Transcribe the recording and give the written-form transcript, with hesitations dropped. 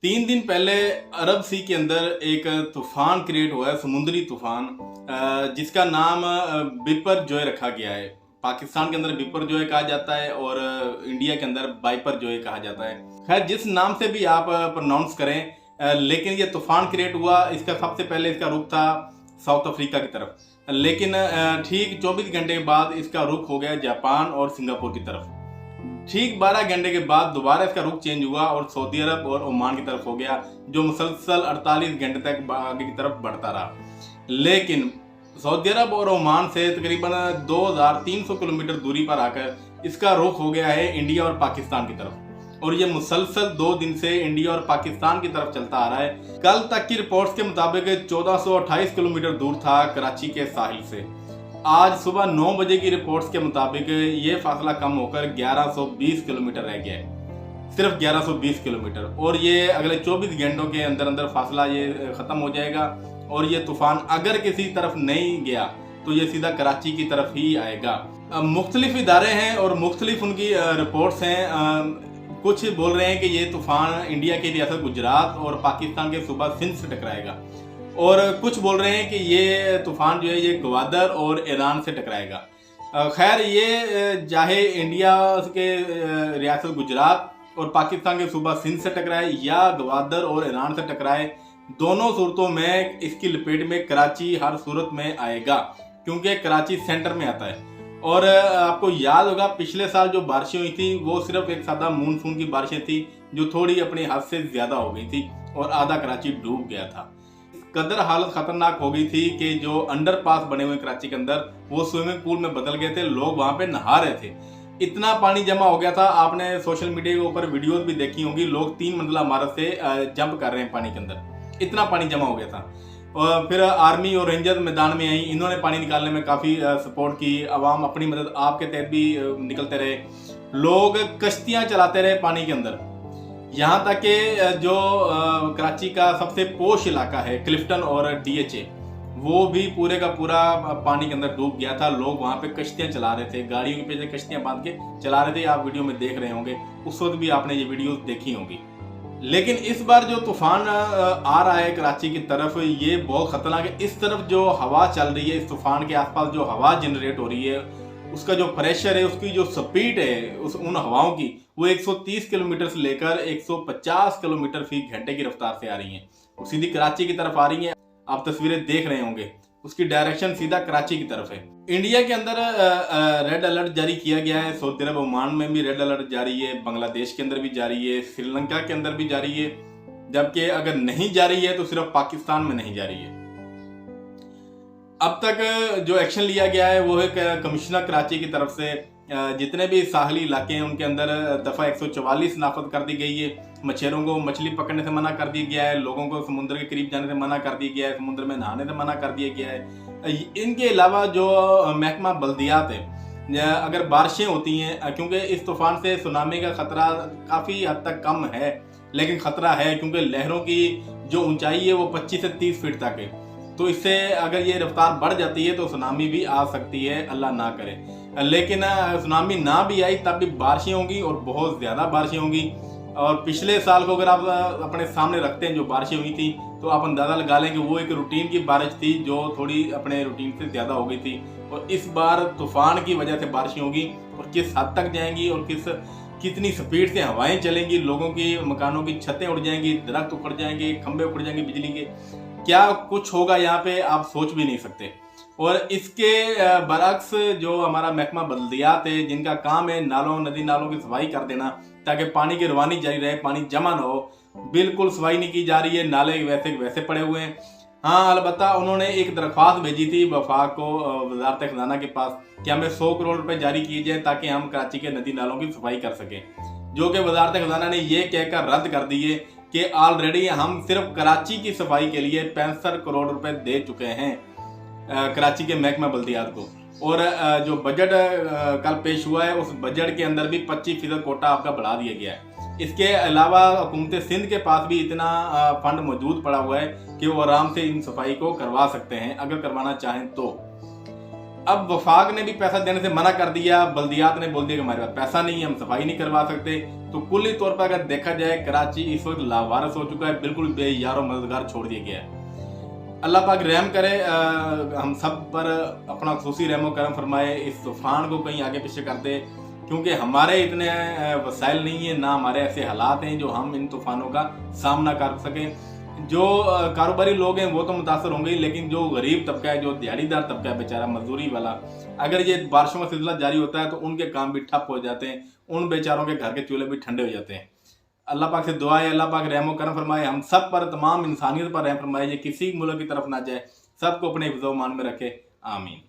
3 दिन पहले अरब सी के अंदर एक तूफान क्रिएट हुआ है, समुद्री तूफान, जिसका नाम बिपरजॉय रखा गया है। पाकिस्तान के अंदर बिपरजॉय कहा जाता है और इंडिया के अंदर बाइपरजॉय कहा जाता है। खैर, जिस नाम से भी आप प्रोनाउंस करें, लेकिन ये तूफान क्रिएट हुआ, इसका सबसे पहले इसका रुख था साउथ अफ्रीका की तरफ, लेकिन ठीक 24 घंटे के बाद इसका रुख हो गया जापान और सिंगापुर की तरफ। ठीक 12 घंटे के बाद दोबारा इसका रुख चेंज हुआ और सऊदी अरब और ओमान की तरफ हो गया, जो मुसलसल 48 घंटे तक आगे की तरफ बढ़ता रहा। लेकिन सऊदी अरब और ओमान से तकरीबन 2300 किलोमीटर दूरी पर आकर इसका रुख हो गया है इंडिया और पाकिस्तान की तरफ, और ये मुसलसल 2 दिन से इंडिया और पाकिस्तान की तरफ चलता आ रहा है। कल तक की रिपोर्ट्स के मुताबिक 1428 किलोमीटर दूर था कराची के साहिल से। आज सुबह 9 बजे की रिपोर्ट्स के मुताबिक ये फासला कम होकर 1120 किलोमीटर रह गया है, सिर्फ 1120 किलोमीटर, और ये अगले 24 घंटों के अंदर अंदर फासला ये ख़त्म हो जाएगा। और ये तूफान अगर किसी तरफ नहीं गया तो ये सीधा कराची की तरफ ही आएगा। मुख्तलिफ इदारे हैं और मुख्तलिफ उनकी रिपोर्ट्स हैं। कुछ बोल रहे हैं कि ये तूफान इंडिया की रियासत गुजरात और पाकिस्तान के सूबा सिंध से टकराएगा, और कुछ बोल रहे हैं कि ये तूफान जो है ये ग्वादर और ईरान से टकराएगा। खैर, ये चाहे इंडिया के रियासत गुजरात और पाकिस्तान के सूबा सिंध से टकराए या ग्वादर और ईरान से टकराए, दोनों सूरतों में इसकी लपेट में कराची हर सूरत में आएगा, क्योंकि कराची सेंटर में आता है। और आपको याद होगा पिछले साल जो बारिशें हुई थी वो सिर्फ एक सादा मानसून की बारिशें थी, जो थोड़ी अपनी हद से ज्यादा हो गई थी और आधा कराची डूब गया था। कदर हालत खतरनाक हो गई थी कि जो अंडरपास बने हुए कराची के अंदर वो स्विमिंग पूल में बदल गए थे, लोग वहां पे नहा रहे थे, इतना पानी जमा हो गया था। आपने सोशल मीडिया के ऊपर वीडियोस भी देखी होंगी, लोग 3 मंजिला इमारत से जंप कर रहे हैं पानी के अंदर, इतना पानी जमा हो गया था। और फिर आर्मी और रेंजर मैदान में आई, इन्होंने पानी निकालने में काफी सपोर्ट की, अवाम अपनी मदद आपके तहत भी निकलते रहे, लोग कश्तियां चलाते रहे पानी के अंदर। यहाँ तक कि जो कराची का सबसे पोश इलाका है क्लिफ्टन और डीएचए, वो भी पूरे का पूरा पानी के अंदर डूब गया था। लोग वहाँ पे कश्तियाँ चला रहे थे, गाड़ियों के पीछे कश्तियाँ बांध के चला रहे थे। आप वीडियो में देख रहे होंगे, उस वक्त भी आपने ये वीडियोस देखी होंगी। लेकिन इस बार जो तूफान आ रहा है कराची की तरफ, ये बहुत खतरनाक है। इस तरफ जो हवा चल रही है, इस तूफान के आसपास जो हवा जनरेट हो रही है, उसका जो प्रेशर है, उसकी जो स्पीड है उन हवाओं की, वो 130 किलोमीटर से लेकर 150 किलोमीटर फी घंटे की रफ्तार से आ रही हैं, वो सीधी कराची की तरफ आ रही हैं। आप तस्वीरें देख रहे होंगे, उसकी डायरेक्शन सीधा कराची की तरफ है। इंडिया के अंदर रेड अलर्ट जारी किया गया है, सऊदी अरब ओमान में भी रेड अलर्ट जारी है, बांग्लादेश के अंदर भी जारी है, श्रीलंका के अंदर भी जारी है, जबकि अगर नहीं जारी है तो सिर्फ पाकिस्तान में नहीं जारी है। अब तक जो एक्शन लिया गया है वो है कमिश्नर कराची की तरफ से जितने भी साहली इलाके हैं उनके अंदर दफ़ा 144 नाफद कर दी गई है। मछेरों को मछली पकड़ने से मना कर दिया गया है, लोगों को समुद्र के करीब जाने से मना कर दिया गया है, समुद्र में नहाने से मना कर दिया गया है। इनके अलावा जो महकमा बल्दियात है, अगर बारिशें होती हैं, क्योंकि इस तूफान से सुनामी का खतरा काफ़ी हद तक कम है, लेकिन खतरा है क्योंकि लहरों की जो ऊंचाई है वो 25 से 30 फीट तक है, तो इससे अगर ये रफ्तार बढ़ जाती है तो सुनामी भी आ सकती है, अल्लाह ना करे। लेकिन सुनामी ना भी आई तब भी बारिशें होंगी और बहुत ज़्यादा बारिशें होंगी। और पिछले साल को अगर आप अपने सामने रखते हैं जो बारिशें हुई थी, तो आप अंदाज़ा लगा लें कि वो एक रूटीन की बारिश थी जो थोड़ी अपने रूटीन से ज़्यादा हो गई थी। और इस बार तूफान की वजह से बारिशें होगी, और किस हद तक जाएंगी और कितनी स्पीड से हवाएं चलेंगी, लोगों की मकानों की छतें उड़ जाएंगी, दरख्त उखड़ जाएंगे, खंभे उखड़ जाएंगे बिजली के, क्या कुछ होगा यहाँ पे आप सोच भी नहीं सकते। और इसके बरक्स जो हमारा महकमा बल्दियात है, जिनका काम है नालों नदी नालों की सफाई कर देना ताकि पानी की रवानी जारी रहे, पानी जमा ना हो, बिल्कुल सफाई नहीं की जा रही है, नाले वैसे पड़े हुए हैं। हाँ, अलबत्ता उन्होंने एक दरख्वास्त भेजी थी वफाक को, वजारत खजाना के पास, कि हमें 100 करोड़ रुपए जारी किए जाए ताकि हम कराची के नदी नालों की सफाई कर सकें, जो कि वजारत खजाना ने ये कहकर रद्द कर दिए कि ऑलरेडी हम सिर्फ कराची की सफाई के लिए 65 करोड़ रुपए दे चुके हैं कराची के महकमा बल्दियात को। और जो बजट कल पेश हुआ है, उस बजट के अंदर भी 25% कोटा आपका बढ़ा दिया गया है। इसके अलावा हुकूमत सिंध के पास भी इतना फंड मौजूद पड़ा हुआ है कि वो आराम से इन सफाई को करवा सकते हैं अगर करवाना चाहें तो। अब वफाक ने भी पैसा देने से मना कर दिया, बल्दियात ने बोल दिया कि हमारे पास पैसा नहीं है, हम सफाई नहीं करवा सकते। तो कुल्ली तौर पर अगर देखा जाए कराची इस वक्त लावारिस हो चुका है, बिल्कुल बेयारो मददगार छोड़ दिया गया है। अल्लाह पाक रहम करे, हम सब पर अपना खुसूसी रहमो करम फरमाए, इस तूफान को कहीं आगे पीछे कर दे, क्योंकि हमारे इतने वसाइल नहीं है, ना हमारे ऐसे हालात हैं जो हम इन तूफानों का सामना कर सकें। जो कारोबारी लोग हैं वो तो मुतासर होंगे ही, लेकिन जो गरीब तबका है, जो दिहाड़ीदार तबका है बेचारा मजदूरी वाला, अगर ये बारिशों का सिलसिला जारी होता है तो उनके काम भी ठप हो जाते हैं, उन बेचारों के घर के चूल्हे भी ठंडे हो जाते हैं। अल्लाह पाक से दुआ है अल्लाह पाक रहम करम फरमाए, हम सब पर, तमाम इंसानियत पर रहम फरमाए, ये किसी मुल्क की तरफ ना जाए, सबको अपने हिफ्ज़-ओ-मान में रखे। आमीन।